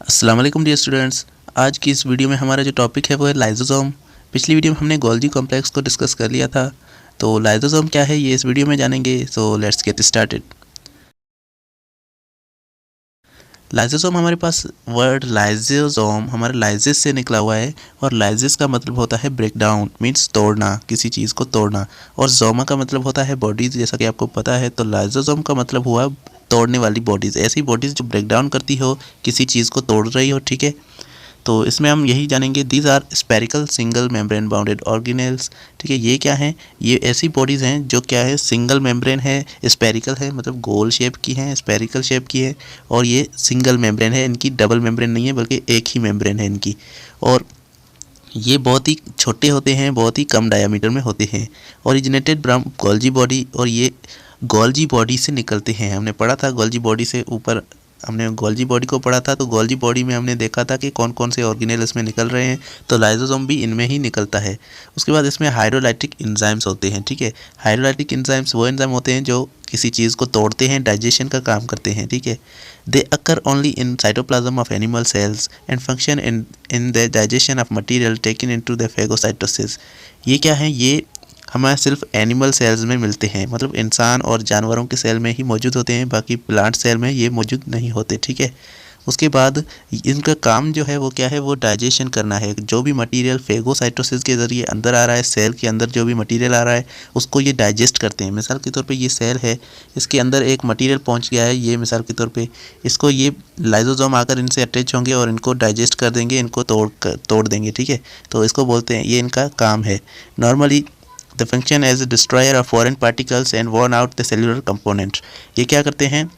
अस्सलाम वालेकुम dear students. आज की इस वीडियो में हमारा जो टॉपिक है वो है लाइसोसोम। पिछली वीडियो में हमने गोल्जी कॉम्प्लेक्स को डिस्कस कर लिया था, तो लाइसोसोम क्या है ये इस वीडियो में जानेंगे। So let's get started. Lysosome, हमारे पास वर्ड लाइसोसोम हमारे लाइसिस से निकला हुआ है, और लाइसिस का मतलब होता है ब्रेक डाउन, मीन्स तोड़ना, किसी चीज़ को तोड़ना। और जोमा का मतलब होता है बॉडीज़, जैसा कि आपको पता है। तो लाइसोसोम का मतलब हुआ तोड़ने वाली बॉडीज़, ऐसी बॉडीज़ जो ब्रेक डाउन करती हो, किसी चीज़ को तोड़ रही हो, ठीक है। तो इसमें हम यही जानेंगे, these are spherical single membrane bounded organelles. ठीक है, ये क्या हैं? ये ऐसी बॉडीज़ हैं जो क्या है, सिंगल मेम्ब्रेन है, स्पेरिकल है, मतलब गोल शेप की हैं, स्पेरिकल शेप की है, और ये सिंगल मेम्ब्रेन है। इनकी डबल मेम्ब्रेन नहीं है, बल्कि एक ही मेम्ब्रेन है इनकी। और ये बहुत ही छोटे होते हैं, बहुत ही कम डायामीटर में होते हैं। ओरिजिनेटेड फ्रॉम गोल्जी बॉडी, और ये गोल्जी बॉडी से निकलते हैं। हमने पढ़ा था गोल्जी बॉडी से, ऊपर हमने गोल्जी बॉडी को पढ़ा था। तो गोल्जी बॉडी में हमने देखा था कि कौन कौन से ऑर्गेनेल इसमें निकल रहे हैं, तो लाइसोसोम भी इनमें ही निकलता है। उसके बाद इसमें हाइड्रोलाइटिक एंजाइम्स होते हैं। ठीक है, हाइड्रोलाइटिक एंजाइम्स वो एंजाइम होते हैं जो किसी चीज़ को तोड़ते हैं, डाइजेशन का काम करते हैं। ठीक है, they occur only in cytoplasm of animal cells and function in the digestion of material taken into the phagocytosis. ये क्या है? ये हमारे सिर्फ एनिमल सेल्स में मिलते हैं, मतलब इंसान और जानवरों के सेल में ही मौजूद होते हैं, बाकी प्लांट सेल में ये मौजूद नहीं होते। ठीक है, उसके बाद इनका काम जो है वो क्या है, वो डाइजेशन करना है। जो भी मटेरियल फेगोसाइटोसिस के ज़रिए अंदर आ रहा है, सेल के अंदर जो भी मटेरियल आ रहा है उसको ये डाइजेस्ट करते हैं। मिसाल के तौर पे ये सेल है, इसके अंदर एक मटेरियल पहुंच गया है, ये मिसाल के तौर पे इसको ये लाइसोसोम आकर इनसे अटैच होंगे और इनको डाइजेस्ट कर देंगे, इनको तोड़ देंगे। ठीक है, तो इसको बोलते हैं, ये इनका काम है। Normally the function as a destroyer of foreign particles and worn out the cellular component. ये क्या करते हैं?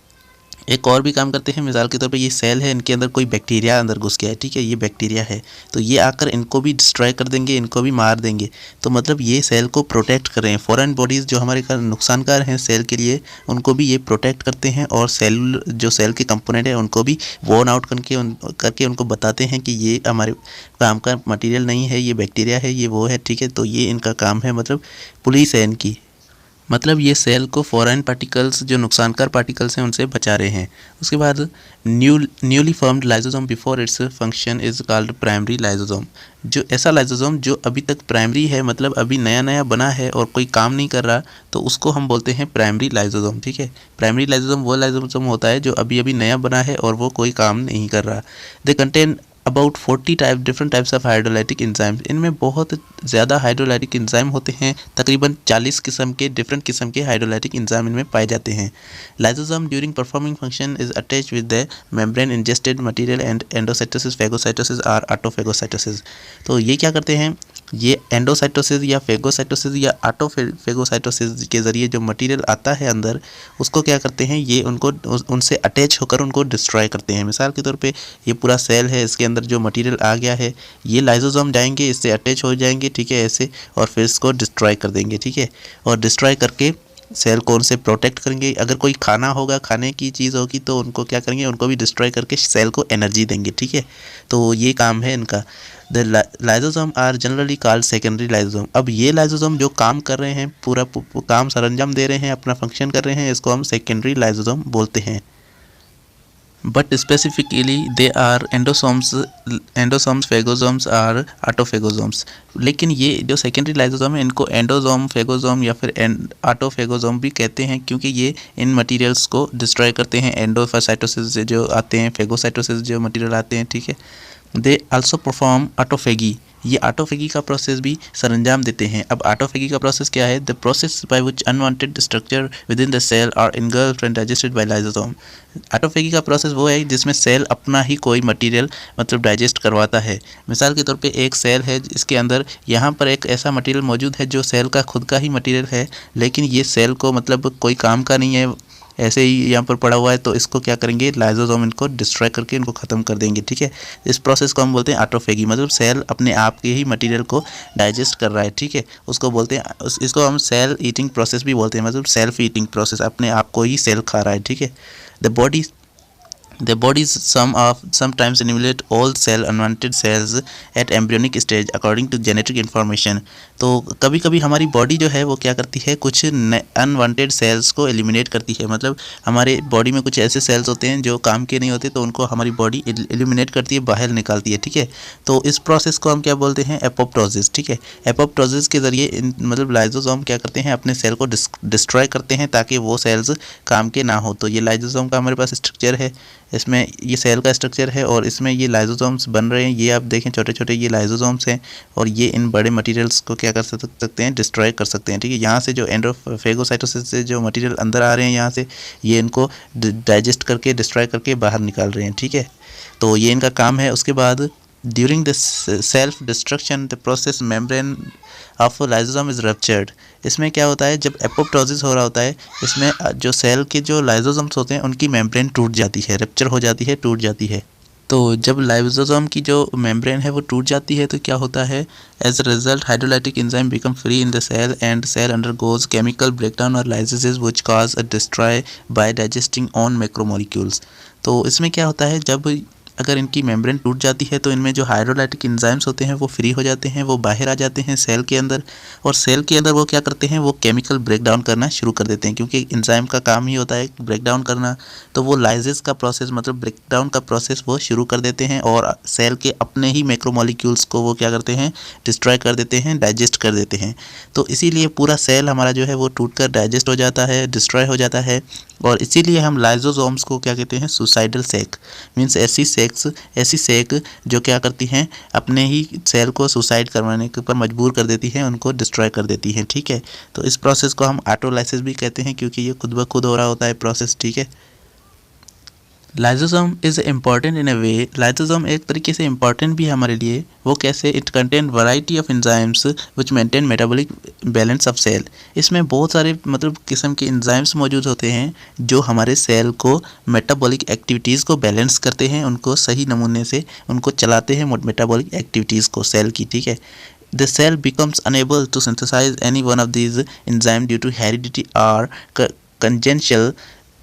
एक और भी काम करते हैं। मिसाल के तौर पे ये सेल है, इनके अंदर कोई बैक्टीरिया अंदर घुस गया है। ठीक है, ये बैक्टीरिया है, तो ये आकर इनको भी डिस्ट्रॉय कर देंगे, इनको भी मार देंगे। तो मतलब ये सेल को प्रोटेक्ट कर रहे हैं। फॉरेन बॉडीज़ जो हमारे नुकसानकार हैं सेल के लिए, उनको भी ये प्रोटेक्ट करते हैं, और सेल जो सेल के कंपोनेंट है उनको भी वॉर्न आउट करके उनको बताते हैं कि ये हमारे काम का मटीरियल नहीं है, ये बैक्टीरिया है, ये वो है। ठीक है, तो ये इनका काम है, मतलब पुलिस है इनकी। मतलब ये सेल को फॉरेन पार्टिकल्स, जो नुकसानकार पार्टिकल्स हैं, उनसे बचा रहे हैं। उसके बाद newly formed lysosome before its function is called primary lysosome. जो ऐसा लाइसोसोम जो अभी तक प्राइमरी है, मतलब अभी नया नया बना है और कोई काम नहीं कर रहा, तो उसको हम बोलते हैं प्राइमरी लाइसोसोम। ठीक है, प्राइमरी लाइसोसोम वो लाइसोसोम होता है जो अभी अभी नया बना है और वो कोई काम नहीं कर रहा। They contain about 40 different types of hydrolytic enzymes. इनमें बहुत ज़्यादा हाइड्रोलाइटिक एंजाइम होते हैं, तकरीबन 40 किस्म के डिफरेंट किस्म के हाइड्रोलाइटिक एंजाइम इनमें पाए जाते हैं। Lysosome during performing function is attached with the membrane ingested material and endocytosis, phagocytosis और ऑटोफेगोसाइटोसिस। तो ये क्या करते हैं? ये एंडोसाइटोसिस या फेगोसाइटोसिस या ऑटोफेगोसाइटोसिस के ज़रिए जो मटेरियल आता है अंदर, उसको क्या करते हैं, ये उनको उनसे अटैच होकर उनको डिस्ट्रॉय करते हैं। मिसाल के तौर पे ये पूरा सेल है, इसके अंदर जो मटेरियल आ गया है, ये लाइसोसोम जाएंगे, इससे अटैच हो जाएंगे। ठीक है, ऐसे, और फिर इसको डिस्ट्रॉय कर देंगे। ठीक है, और डिस्ट्रॉय करके सेल को उनसे प्रोटेक्ट करेंगे। अगर कोई खाना होगा, खाने की चीज़ होगी, तो उनको क्या करेंगे, उनको भी डिस्ट्रॉय करके सेल को एनर्जी देंगे। ठीक है, तो ये काम है इनका। The lysosome are generally called secondary lysosome. अब ये लाइसोसोम जो काम कर रहे हैं, पूरा काम सरंजाम दे रहे हैं, अपना फंक्शन कर रहे हैं, इसको हम सेकेंडरी लाइसोसोम बोलते हैं। बट स्पेसिफिकली दे आर एंडोसोम्स, फेगोसोम्स और ऑटोफेगोसोम्स। लेकिन ये जो सेकेंडरी लाइसोसोम है, इनको एंडोसोम, फेगोसोम या फिर ऑटोफेगोसोम भी कहते हैं, क्योंकि ये इन मटेरियल्स को डिस्ट्रॉय करते हैं। एंडोसाइटोसिस से जो आते हैं, फेगोसाइटोसिस जो मटेरियल आते हैं। ठीक है, दे आल्सो परफॉर्म ऑटोफेगी। ये ऑटोफेगी का प्रोसेस भी सरंजाम देते हैं। अब ऑटोफेगी का प्रोसेस क्या है? The process by which unwanted structure within the cell are engulfed and digested by lysosome. Autophagy का प्रोसेस वो है जिसमें सेल अपना ही कोई मटेरियल मतलब डाइजेस्ट करवाता है। मिसाल के तौर पे एक सेल है, इसके अंदर यहाँ पर एक ऐसा मटेरियल मौजूद है जो सेल का खुद का ही मटेरियल है, लेकिन ये सेल को मतलब कोई काम का नहीं है, ऐसे ही यहाँ पर पड़ा हुआ है। तो इसको क्या करेंगे, लाइसोसोम इनको डिस्ट्रॉय करके इनको ख़त्म कर देंगे। ठीक है, इस प्रोसेस को हम बोलते हैं ऑटोफेगी, मतलब सेल अपने आप के ही मटेरियल को डाइजेस्ट कर रहा है। ठीक है, उसको बोलते हैं, इसको हम सेल ईटिंग प्रोसेस भी बोलते हैं, मतलब सेल्फ ईटिंग प्रोसेस, अपने आप को ही सेल खा रहा है। ठीक है, the body The bodies sometimes eliminate all cell unwanted cells at embryonic stage according to genetic information। तो कभी कभी हमारी बॉडी जो है वो क्या करती है, कुछ अनवांटेड सेल्स को एलिमिनेट करती है। मतलब हमारे बॉडी में कुछ ऐसे सेल्स होते हैं जो काम के नहीं होते, तो उनको हमारी बॉडी एलिमिनेट करती है, बाहर निकालती है। ठीक है, तो इस प्रोसेस को हम क्या बोलते हैं, एपोप्टोसिस। ठीक है, एपोप्टोसिस के ज़रिए मतलब लाइजोसोम क्या करते हैं, अपने सेल को डिस्ट्रॉय करते हैं ताकि वो सेल्स काम के ना हो। तो ये लाइजोसोम का हमारे पास स्ट्रक्चर है, इसमें ये सेल का स्ट्रक्चर है और इसमें ये लाइजोसोम्स बन रहे हैं। ये आप देखें छोटे छोटे ये लाइजोसोम्स हैं और ये इन बड़े मटेरियल्स को क्या कर सकते हैं, डिस्ट्रॉय कर सकते हैं। ठीक है, यहाँ से जो एंडोफेगोसाइटोसिस से जो मटेरियल अंदर आ रहे हैं, यहाँ से ये इनको डाइजेस्ट करके डिस्ट्रॉय करके बाहर निकाल रहे हैं। ठीक है, तो ये इनका काम है। उसके बाद during the self destruction the process membrane of lysosome is ruptured. इसमें क्या होता है, जब एपोप्टोसिस हो रहा होता है, इसमें जो सेल के जो लाइजोसोम्स होते हैं उनकी मेम्ब्रेन टूट जाती है, रप्चर हो जाती है, टूट जाती है। तो जब लाइजोसोम की जो मेम्ब्रेन है वो टूट जाती है तो क्या होता है, as a result hydrolytic enzyme become free in the cell and cell undergoes chemical breakdown और lysis which cause a destroy by digesting on macromolecules. तो इसमें क्या होता है, जब अगर इनकी मेम्ब्रेन टूट जाती है तो इनमें जो हाइड्रोलाइटिक एंजाइम्स होते हैं वो फ्री हो जाते हैं, वो बाहर आ जाते हैं सेल के अंदर, और सेल के अंदर वो क्या करते हैं, वो केमिकल ब्रेकडाउन करना शुरू कर देते हैं, क्योंकि एंजाइम का काम ही होता है ब्रेकडाउन करना। तो वो लाइसिस का प्रोसेस मतलब ब्रेकडाउन का प्रोसेस वो शुरू कर देते हैं और सेल के अपने ही मैक्रोमोलिक्यूल्स को वो क्या करते हैं, डिस्ट्रॉय कर देते हैं, डाइजेस्ट कर देते हैं। तो इसीलिए पूरा सेल हमारा जो है वो टूट कर डाइजेस्ट हो जाता है, डिस्ट्रॉय हो जाता है, और इसीलिए हम लाइजोसोम्स को क्या कहते हैं, सुसाइडल सेक। मीन्स ऐसी सेक जो क्या करती हैं, अपने ही सेल को सुसाइड करवाने के ऊपर मजबूर कर देती हैं, उनको डिस्ट्रॉय कर देती हैं। ठीक है, तो इस प्रोसेस को हम ऑटोलाइसिस भी कहते हैं, क्योंकि ये खुद ब खुद हो रहा होता है प्रोसेस। ठीक है, lysosome is important in a way. Lysosome एक तरीके से इम्पॉर्टेंट भी है हमारे लिए। वो कैसे, it contain variety of enzymes which maintain metabolic balance of cell. इसमें बहुत सारे मतलब किस्म के एंजाइम्स मौजूद होते हैं जो हमारे सेल को मेटाबॉलिक एक्टिविटीज़ को बैलेंस करते हैं, उनको सही नमूने से उनको चलाते हैं मेटाबॉलिक एक्टिविटीज़ को सेल की। ठीक है, the cell becomes unable to synthesize any one of these enzymes due to heredity or congenital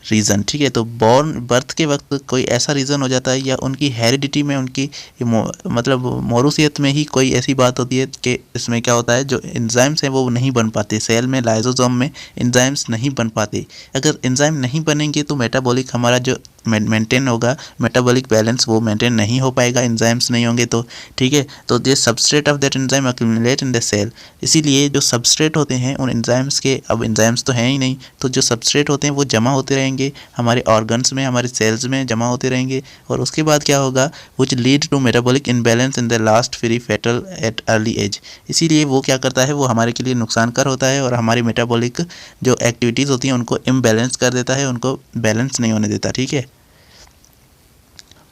reason. ठीक है, तो बर्थ के वक्त कोई ऐसा रीज़न हो जाता है या उनकी हेरिडिटी में, उनकी मतलब मौरूसियत में ही कोई ऐसी बात होती है कि इसमें क्या होता है, जो एंजाइम्स हैं वो नहीं बन पाते सेल में, लाइजोसोम में एंजाइम्स नहीं बन पाते। अगर एंजाइम नहीं बनेंगे तो मेटाबॉलिक हमारा जो मेंटेन होगा, मेटाबॉलिक बैलेंस वो मेंटेन नहीं हो पाएगा, एंजाइम्स नहीं होंगे तो। ठीक है, तो the substrate of that enzyme accumulate in the cell. इसीलिए जो सबस्ट्रेट होते हैं उन एंजाइम्स के, अब एंजाइम्स तो हैं ही नहीं, तो जो सबस्ट्रेट होते हैं वो जमा होते रहेंगे हमारे ऑर्गन्स में, हमारे सेल्स में जमा होते रहेंगे, और उसके बाद क्या होगा, which lead to metabolic imbalance in the last free fatal at early age. इसीलिए वो क्या करता है, वो हमारे के लिए नुकसानकर होता है और हमारी मेटाबॉलिक जो एक्टिविटीज़ होती हैं उनको इम्बैलेंस कर देता है, उनको बैलेंस नहीं होने देता। ठीक है,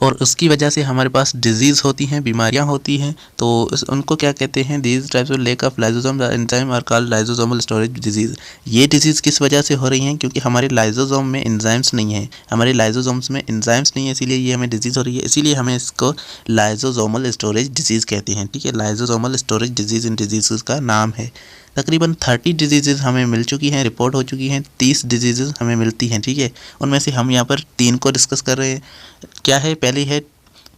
और उसकी वजह से हमारे पास डिजीज़ होती हैं, बीमारियां होती हैं। तो उनको क्या कहते हैं, these types of lack of lysosome enzyme are called lysosomal storage disease. ये डिजीज़ किस वजह से हो रही हैं, क्योंकि हमारे लाइजोसोम में एंजाइम्स नहीं है, हमारे लाइजोसोम्स में एंजाइम्स नहीं है, इसीलिए ये हमें डिजीज़ हो रही है। इसीलिए हमें इसको लाइजोसोमल स्टोरेज डिजीज़ कहते हैं। ठीक है, लाइजोसोमल स्टोरेज डिजीज़ इन डिजीज़ का नाम है। तकरीबन 30 डिजीज़ हमें मिल चुकी हैं, रिपोर्ट हो चुकी हैं, 30 डिजीज़ हमें मिलती हैं। ठीक है, उनमें से हम यहाँ पर 3 को डिस्कस कर रहे हैं। क्या है, पहली है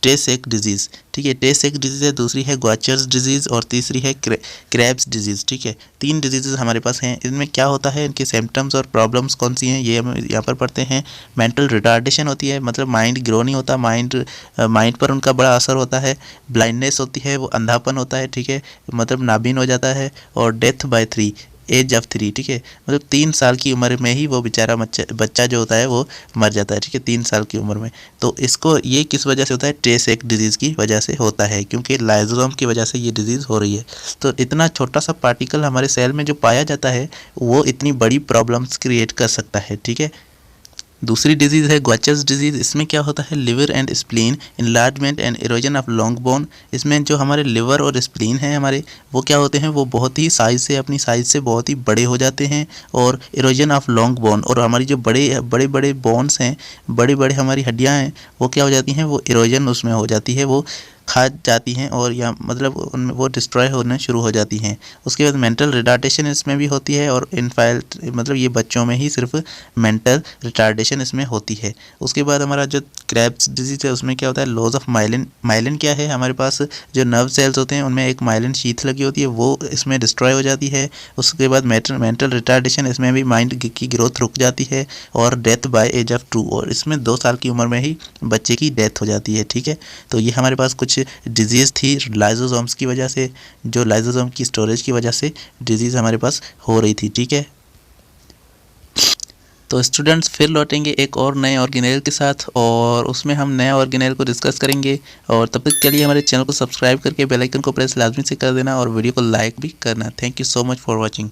टे सेक डिजीज़। ठीक है, टे सेक डिजीज़ है, दूसरी है ग्वाचर्स डिजीज़ और तीसरी है क्रैब्स डिजीज़। ठीक है, 3 डिजीज़ हमारे पास हैं। इनमें क्या होता है, इनके सिम्टम्स और प्रॉब्लम्स कौन सी हैं, ये हम यहाँ पर पढ़ते हैं। मेंटल रिटार्डेशन होती है, मतलब माइंड ग्रो नहीं होता, माइंड पर उनका बड़ा असर होता है। ब्लाइंडनेस होती है, वो अंधापन होता है। ठीक है, मतलब नाबीन हो जाता है। और डेथ बाय 3 एज ऑफ 3। ठीक है, मतलब 3 साल की उम्र में ही वो बेचारा बच्चा जो होता है वो मर जाता है। ठीक है, 3 साल की उम्र में। तो इसको ये किस वजह से होता है, टे सेक डिजीज़ की वजह से होता है, क्योंकि लाइजोसोम की वजह से ये डिजीज़ हो रही है। तो इतना छोटा सा पार्टिकल हमारे सेल में जो पाया जाता है वो इतनी बड़ी प्रॉब्लम्स क्रिएट कर सकता है। ठीक है, दूसरी डिजीज़ है ग्वाचर्स डिजीज़। इसमें क्या होता है, liver and spleen enlargement and erosion of long bone. इसमें जो हमारे लिवर और स्प्लीन हैं हमारे, वो क्या होते हैं, वो बहुत ही अपनी साइज़ से बहुत ही बड़े हो जाते हैं। और इरोजन ऑफ लॉन्ग बोन, और हमारी जो बड़े बड़े बोन्स हैं, बड़े बड़े हमारी हड्डियाँ हैं, वो क्या हो जाती हैं, वो इरोजन उसमें हो जाती है, वो खा जाती हैं और या मतलब उनमें वो डिस्ट्रॉय होने शुरू हो जाती हैं। उसके बाद मेंटल रिटार्डेशन इसमें भी होती है और इनफैक्ट मतलब ये बच्चों में ही सिर्फ मेंटल रिटार्डेशन इसमें होती है। उसके बाद हमारा जो क्रेब्स डिजीज़ है उसमें क्या होता है, लॉस ऑफ माइलिन। माइलिन क्या है, हमारे पास जो नर्व सेल्स होते हैं उनमें एक माइलिन शीथ लगी होती है, वो इसमें डिस्ट्रॉय हो जाती है। उसके बाद मेंटल रिटार्डेशन, इसमें भी माइंड की ग्रोथ रुक जाती है। और डेथ बाय एज ऑफ 2, और इसमें 2 साल की उम्र में ही बच्चे की डेथ हो जाती है। ठीक है, तो ये हमारे पास कुछ डिजीज़ थी लाइजोसोम्स की वजह से, जो लाइजोसोम की स्टोरेज की वजह से डिजीज़ हमारे पास हो रही थी। ठीक है, तो स्टूडेंट्स फिर लौटेंगे एक और नए ऑर्गेनेल के साथ, और उसमें हम नए ऑर्गेनेल को डिस्कस करेंगे। और तब तक के लिए हमारे चैनल को सब्सक्राइब करके बेल आइकन को प्रेस लाजमी से कर देना और वीडियो को लाइक भी करना। Thank you so much for watching.